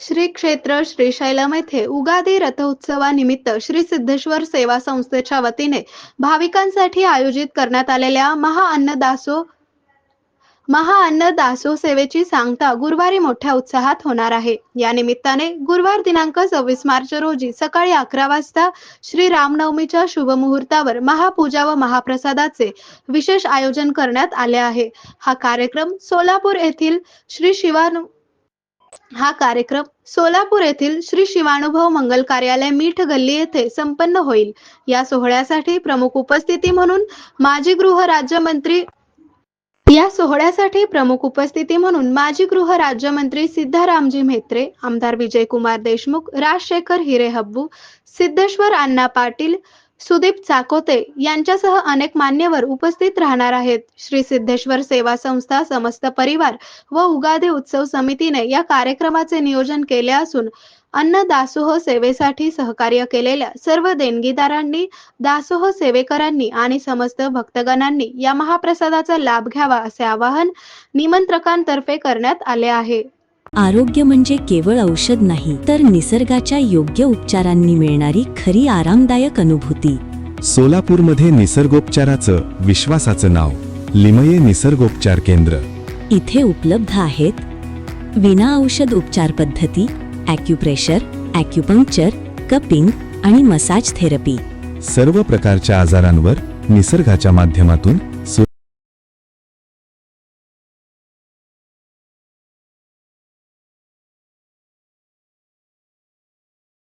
श्री क्षेत्र श्रीशैलम येथे उगादी रथोत्सवानिमित्त श्री सिद्धेश्वर सेवा संस्थेच्या वतीने भाविकांसाठी आयोजित करण्यात आलेल्या महाअन्न दासोह सेवेची सांगता गुरुवारी मोठ्या उत्साहात होणार आहे। या निमित्ताने गुरुवार दिनांक 26 मार्च रोजी सकाळी 11 वाजता श्री रामनवमीच्या शुभ मुहूर्तावर महापूजा व महाप्रसादाचे विशेष आयोजन करण्यात आले आहे। हा कार्यक्रम सोलापूर येथील श्री शिवानुभव मंगल कार्यालय मीठ गल्ली येथे संपन्न होईल। या सोहळ्यासाठी प्रमुख उपस्थिती म्हणून माजी गृह राज्यमंत्री सिद्धारामजी म्हेत्रे, आमदार विजयकुमार देशमुख, राजशेखर हिरेहब्बू, सिद्धेश्वर अण्णा पाटील, सुदीप चाकोते यांच्यासह अनेक मान्यवर उपस्थित राहणार आहेत। श्री सिद्धेश्वर सेवा संस्था, समस्त परिवार व उगादी उत्सव समितीने या कार्यक्रमाचे नियोजन केले असून अन्न दासोह सेवेसाठी सहकार्य केलेल्या सर्व देणगीदारांनी, दासोह सेवेकरांनी आणि समस्त भक्तगणांनी या महाप्रसादाचा लाभ घ्यावा असे आवाहन निमंत्रकांतर्फे करण्यात आले आहे। आरोग्य म्हणजे केवळ औषध नाही, तर निसर्गाच्या योग्य उपचारांनी मिळणारी खरी आरामदायक अनुभूती। सोलापूरमध्ये निसर्गोपचाराचं विश्वासाचं नाव लिमये निसर्गोपचार केंद्र। इथे उपलब्ध आहेत विना औषध उपचार पद्धती, ॲक्युप्रेशर, ॲक्युपंक्चर, कपिंग आणि मसाज थेरपी। सर्व प्रकारच्या आजारांवर निसर्गाच्या माध्यमातून